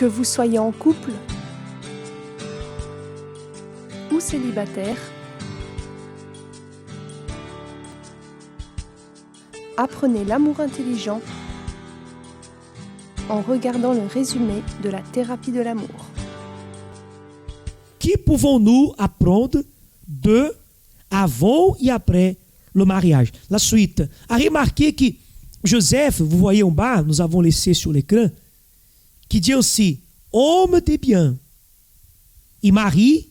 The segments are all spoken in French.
Que vous soyez en couple ou célibataire, apprenez l'amour intelligent en regardant le résumé de la thérapie de l'amour. Que pouvons-nous apprendre de avant et après le mariage? La suite. A remarqué que Joseph, vous voyez en bas, nous avons laissé sur l'écran, qui dit aussi, homme de bien, et Marie,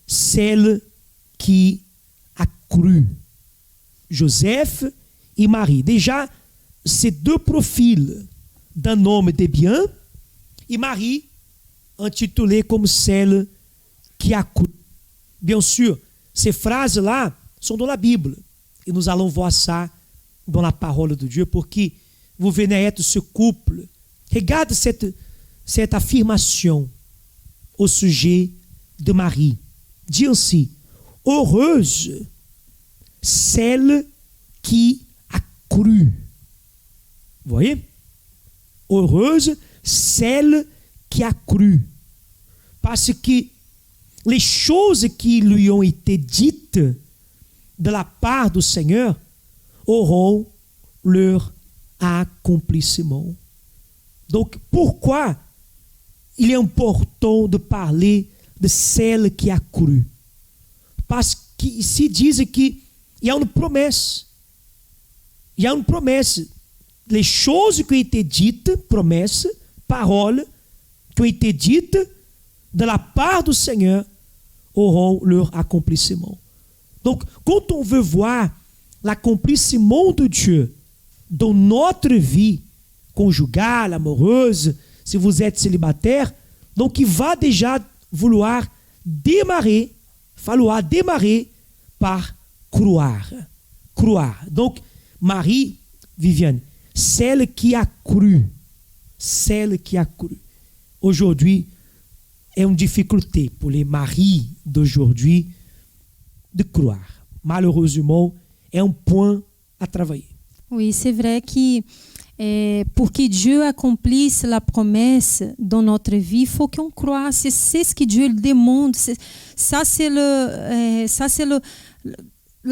celle qui a cru. Joseph et Marie. Déjà, ces deux profils d'un homme de bien, et Marie, intitulée comme celle qui a cru. Bien sûr, ces phrases-là sont dans la Bible. Et nous allons voir ça dans la parole de Dieu, porque vous venez être ce couple. Regarde cette affirmation au sujet de Marie. Dit ainsi, heureuse celle qui a cru. Vous voyez? Heureuse celle qui a cru. Parce que les choses qui lui ont été dites de la part du Seigneur auront leur accomplissement. Donc, pourquoi il est important de parler de celle qui a cru? Parce qu'ici disent qu'il y a une promesse. Il y a une promesse. Les choses qui ont été dites, promesses, paroles, qui ont été dites de la part du Seigneur auront leur accomplissement. Donc, quand on veut voir l'accomplissement de Dieu dans notre vie conjugale, amoureuse, si vous êtes célibataire, donc il va déjà falloir démarrer par croire. Croire. Donc, Marie, Viviane, celle qui a cru. Celle qui a cru. Aujourd'hui, est une difficulté pour les maris d'aujourd'hui de croire. Malheureusement, é um point à travailler. Oui, c'est vrai que pour que Dieu accomplisse la promesse dans notre vie, il faut qu'on croie. C'est ce que Dieu demande. Ça, c'est la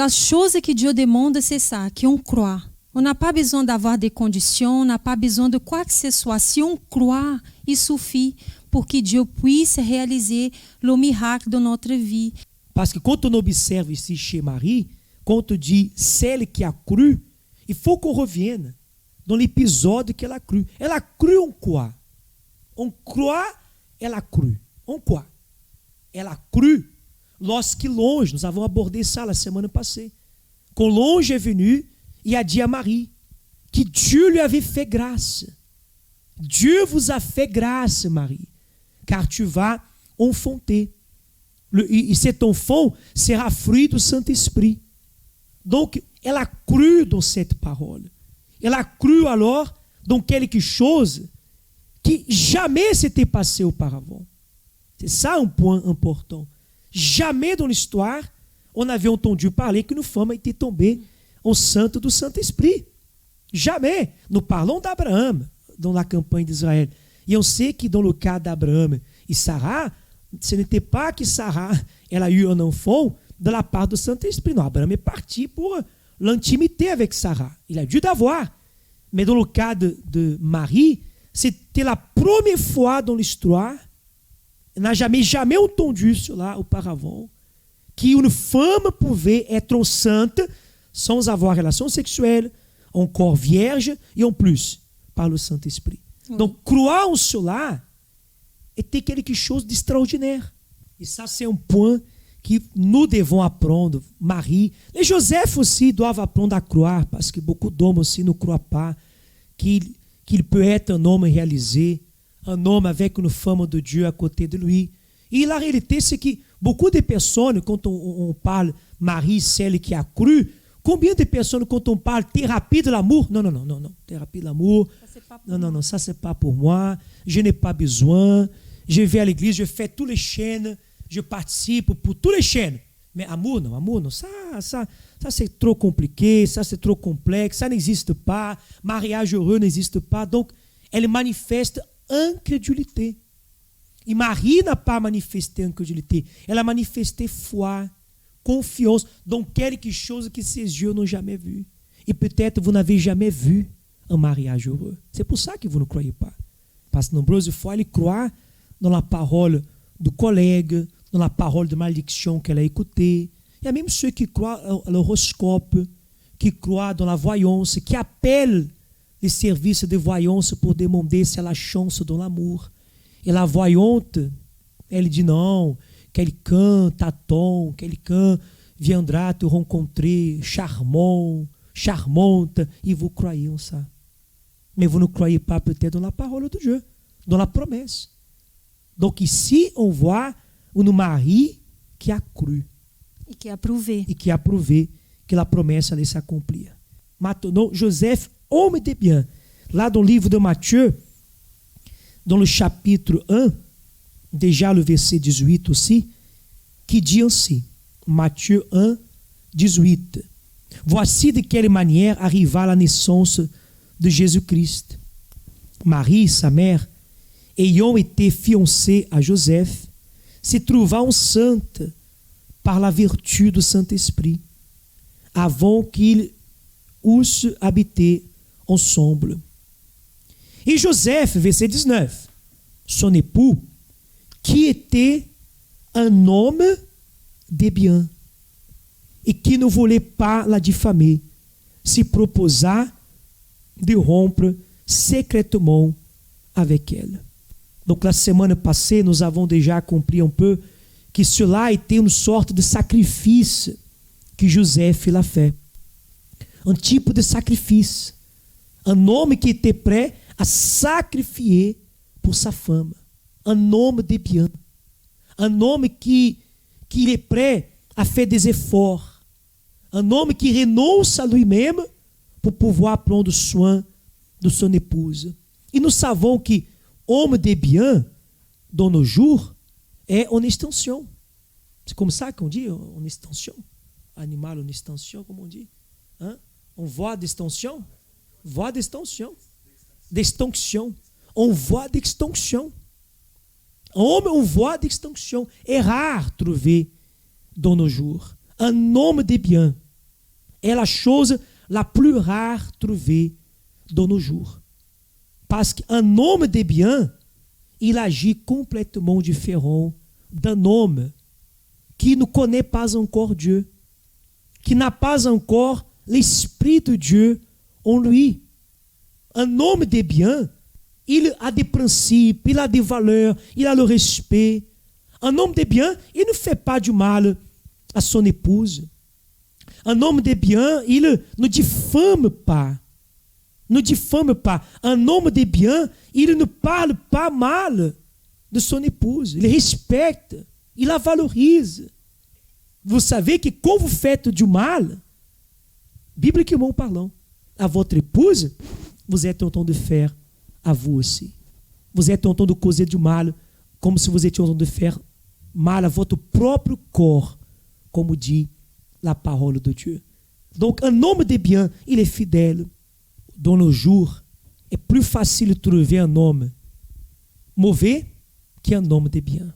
chose que Dieu demande, c'est ça, qu'on croit. On n'a pas besoin d'avoir des conditions, on n'a pas besoin de quoi que ce soit. Si on croit, il suffit pour que Dieu puisse réaliser le miracle de notre vie. Parce que quand on observe ici chez Marie, quand on dit celle qui a cru, il faut qu'on revienne dans l'épisode qu'elle a cru. Elle a cru en quoi? On croit, elle a cru. En quoi? Elle a cru lorsque l'ange, nous avons abordé ça la semaine passée, quand l'ange est venu et a dit à Marie que Dieu lui avait fait grâce. Dieu vous a fait grâce, Marie, car tu vas enfanter. Et cet enfant sera fruit du Saint-Esprit. Donc, elle a cru dans cette parole. Elle a cru alors dans quelque chose qui jamais s'était passé auparavant. C'est ça un point important. Jamais dans l'histoire, on avait entendu parler qu'une femme était tombée enceinte du Saint-Esprit. Jamais. Nous parlons d'Abraham dans la campagne d'Israël. Et on sait que dans le cas d'Abraham et Sarah, ce n'était pas que Sarah elle a eu un enfant de la part du Saint-Esprit. Non, Abraham est parti pour l'intimité avec Sarah. Il a dû d'avoir. Mais dans le cas de Marie, c'était la première fois dans l'histoire, elle n'a jamais entendu cela auparavant, qu'une femme pouvait être enceinte sans avoir relation sexuelle, encore vierge, et en plus, par le Saint-Esprit. Donc, croire en cela était quelque chose d'extraordinaire. Et ça, c'est un point que nous devons apprendre. Marie, et Joseph aussi doivent apprendre à croire, parce que beaucoup d'hommes aussi ne croient pas qu'il peut être un homme réalisé, un homme avec une femme de Dieu à côté de lui. Et la réalité, c'est que beaucoup de personnes, quand on parle Marie, celle qui a cru, combien de personnes, quand on parle thérapie de l'amour, non, thérapie de l'amour, non, ça c'est pas pour moi, je n'ai pas besoin, je vais à l'église, je fais tous les chaînes, je participe pour tous les chaînes. Mais amour non, ça c'est trop compliqué, ça c'est trop complexe, ça n'existe pas, mariage heureux n'existe pas. Donc, elle manifeste incrédulité. Et Marie n'a pas manifesté incrédulité. Elle a manifesté foi, confiance dans quelque chose que ses yeux n'ont jamais vu. Et peut-être vous n'avez jamais vu un mariage heureux. C'est pour ça que vous ne croyez pas. Parce que nombreuses fois, elle croit dans la parole du collègue, dans la parole de malédiction qu'elle a écoutée. Il y a même ceux qui croient à l'horoscope, qui croient dans la voyance, qui appellent les services de voyance pour demander si elle a chance dans l'amour. Et la voyante, elle dit non, quelqu'un t'attend, quelqu'un viendra te rencontrer, charmant, charmante, et vous croyez en ça. Mais vous ne croyez pas peut-être dans la parole de Dieu, dans la promesse. Donc ici, on voit une Marie qui a cru. Et qui a prouvé. Et qui a prouvé que la promesse allait s'accomplir. Maintenant, Joseph, homme de bien, là dans le livre de Matthieu, dans le chapitre 1, déjà le verset 18 aussi, qui dit ainsi, Matthieu 1, 18. Voici de quelle manière arriva la naissance de Jésus-Christ. Marie, sa mère, ayant été fiancée à Joseph, se trouva enceinte par la vertu du Saint-Esprit, avant qu'ils eussent habité ensemble. Et Joseph, verset 19, son époux, qui était un homme de bien et qui ne voulait pas la diffamer, se proposa de rompre secrètement avec elle. Donc la semaine passée, nous avons déjà compris un peu que cela était une sorte de sacrifício que Joseph l'a fait. Un tipo de sacrifício. Un homme qui était prêt à sacrifier pour sa femme. Un homme de bien. Un homme qui est prêt à faire des efforts. Un homme qui renonce à lui-même pour pouvoir prendre soin de son épouse. E nous savons que homme de bien, dans nos jours, é en extension. C'est comme ça qu'on dit, en extension. Animal en extension, como on dit. Hein? On voit d'extension. Voie d'extension. D'extinction. On voit d'extinction. Homme en voie d'extinction. É rare trouver dans nos jours. Un homme de bien est la chose la plus rare trouvée dans nos jours. Parce qu'un homme de bien, il agit complètement différent d'un homme qui ne connaît pas encore Dieu, qui n'a pas encore l'Esprit de Dieu en lui. Un homme de bien, il a des principes, il a des valeurs, il a le respect. Un homme de bien, il ne fait pas du mal à son épouse. Un homme de bien, il ne diffame pas. Ne diffame pas. Un homme de bien, il ne parle pas mal de son épouse. Il respecte, il la valorise. Vous savez que quand vous faites du mal, bibliquement parlant, à votre épouse, vous êtes en train de faire à vous aussi. Vous êtes en train de causer du mal, comme se vous étiez en train de faire mal à votre propre corps, como dit la parole de Dieu. Donc, un homme de bien, il est fidèle. Dans nos jours, é plus facile de trouver un homme mauvais qu'un homme de bien.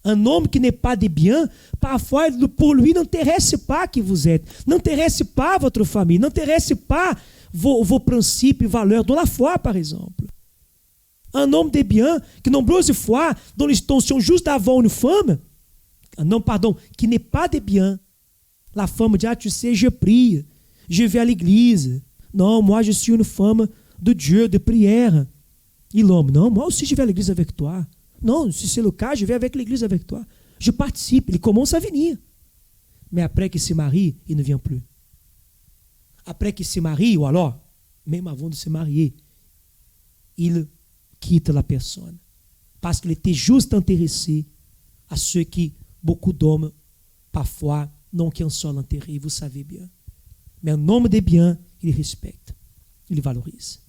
Un homme qui n'est pas de bien, parfois, pour lui, n'intéresse pas qui vous êtes, n'intéresse pas votre famille, n'intéresse pas vos princípios e valeurs, dans la foi, par exemple. Un homme de bien, que nombreuses fois, dans l'extension juste avant une femme, qui n'est pas de bien, la femme dit, tu sais, je prie, je vais à l'église. Non, moi je suis une femme de Dieu, de prière. Et l'homme, non, moi aussi je vais à l'église avec toi. Non, si c'est le cas, je vais avec l'église avec toi. Je participe, il commence à venir. Mais après qu'il se marie, il ne vient plus. Après qu'il se marie, ou alors, même avant de se marier, il quitte la personne. Parce qu'il était juste intéressé à ce que beaucoup d'hommes, parfois, n'ont qu'un seul intérêt, vous savez bien. Mais un homme de bien, il respecte, il valorise.